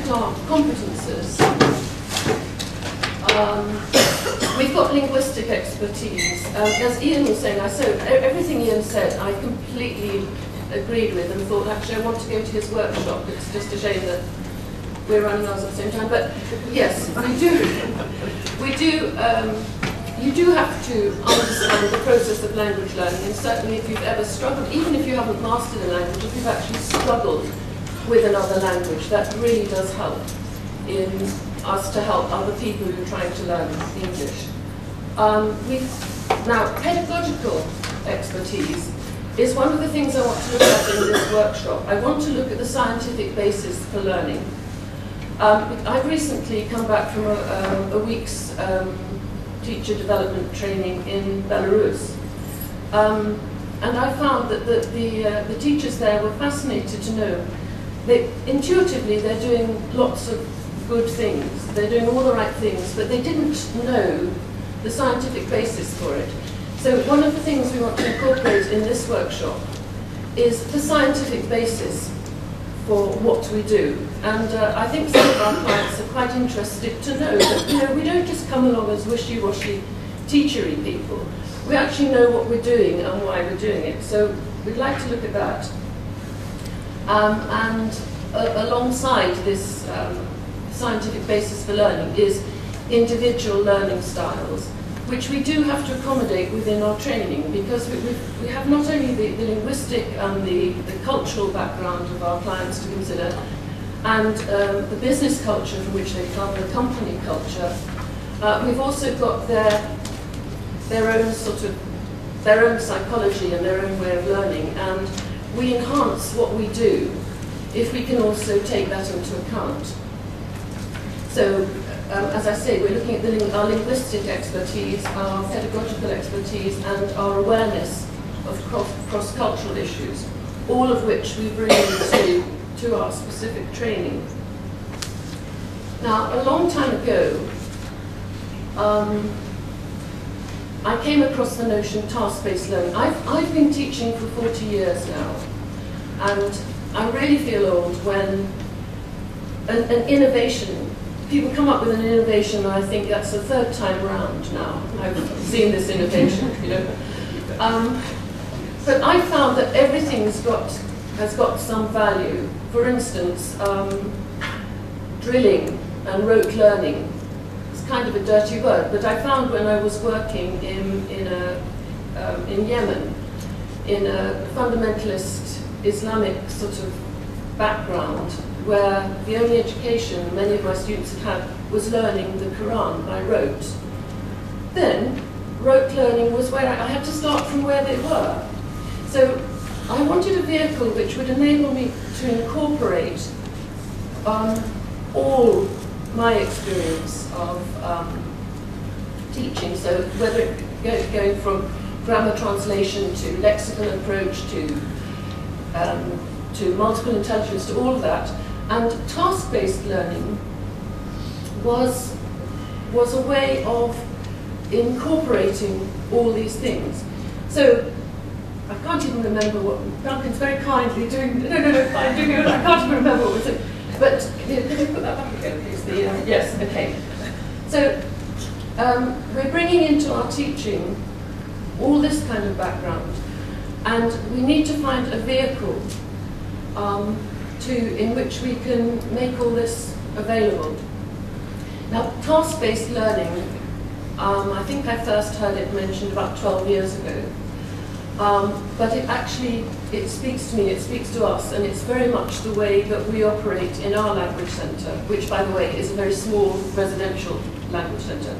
at our competences, we've got linguistic expertise. As Ian was saying, everything Ian said I completely agreed with and thought, actually, I want to go to his workshop. It's just a shame that we're running ours at the same time. But yes, you do have to understand the process of language learning, and certainly if you've ever struggled, even if you haven't mastered a language, if you've actually struggled with another language, that really does help in us to help other people who are trying to learn English. Now, pedagogical expertise is one of the things I want to look at in this workshop. I want to look at the scientific basis for learning. I've recently come back from a week's teacher development training in Belarus. And I found that the teachers there were fascinated to know that intuitively they're doing lots of good things. They're doing all the right things, but they didn't know the scientific basis for it. So one of the things we want to incorporate in this workshop is the scientific basis for what we do. And I think some of our clients are quite interested to know that we don't just come along as wishy-washy teachery people. We actually know what we're doing and why we're doing it. So we'd like to look at that. Alongside this scientific basis for learning is individual learning styles, which we do have to accommodate within our training, because we have not only the linguistic and the cultural background of our clients to consider, and the business culture from which they come, the company culture. We've also got their own psychology and their own way of learning, and we enhance what we do if we can also take that into account. So, as I say, we're looking at our linguistic expertise, our pedagogical expertise, and our awareness of cross-cultural issues, all of which we bring to our specific training. Now, a long time ago, I came across the notion task-based learning. I've been teaching for 40 years now, and I really feel old when an innovation, people come up with an innovation, and I think that's the third time round now I've seen this innovation, But I found that everything has got some value. For instance, drilling and rote learning. It's kind of a dirty word, but I found when I was working in Yemen, in a fundamentalist Islamic sort of background, where the only education many of my students had was learning the Quran by rote. Then, rote learning was where I had to start from where they were. So I wanted a vehicle which would enable me to incorporate all my experience of teaching. So whether it going from grammar translation to lexical approach to multiple intelligence, to all of that. And task-based learning was a way of incorporating all these things. So I can't even remember what Duncan's very kindly doing. No, fine, doing it. I can't even remember what was it. But can you put that back again, please? Yes, okay. So we're bringing into our teaching all this kind of background, and we need to find a vehicle in which we can make all this available. Now, task-based learning, I think I first heard it mentioned about 12 years ago. But it speaks to me, it speaks to us, and it's very much the way that we operate in our language centre, which, by the way, is a very small residential language centre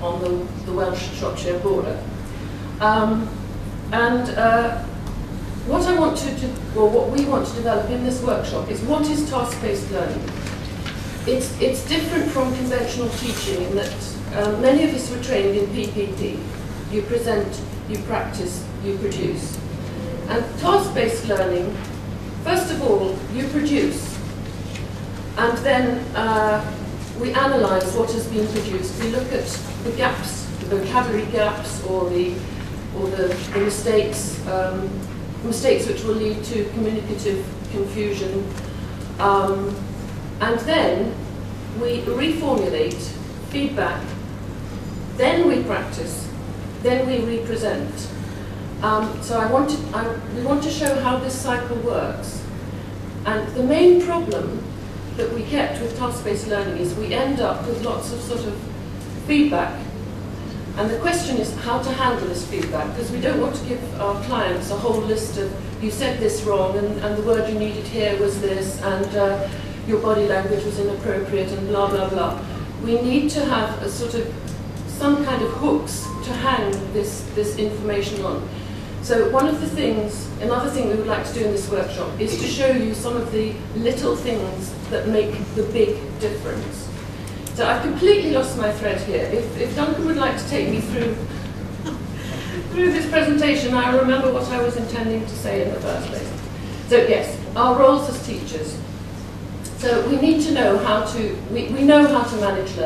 on the Welsh-Shropshire border. What I want what we want to develop in this workshop is what is task-based learning. It's different from conventional teaching in that many of us were trained in PPP. You present, you practice, you produce. And task-based learning, first of all, you produce, and then we analyse what has been produced. We look at the gaps, the vocabulary gaps, or the mistakes which will lead to communicative confusion, And then we reformulate feedback, then we practice, then we represent. So we want to show how this cycle works. And the main problem that we get with task-based learning is we end up with lots of sort of feedback. And the question is how to handle this feedback, because we don't want to give our clients a whole list of, you said this wrong, and the word you needed here was this, and your body language was inappropriate, and blah, blah, blah. We need to have a sort of, some kind of hooks to hang this information on. So one of the things, another thing we would like to do in this workshop is to show you some of the little things that make the big difference. So I've completely lost my thread here. If Duncan would like to take me through this presentation, I remember what I was intending to say in the first place. So yes, our roles as teachers. So we need to know how to, we know how to manage learning.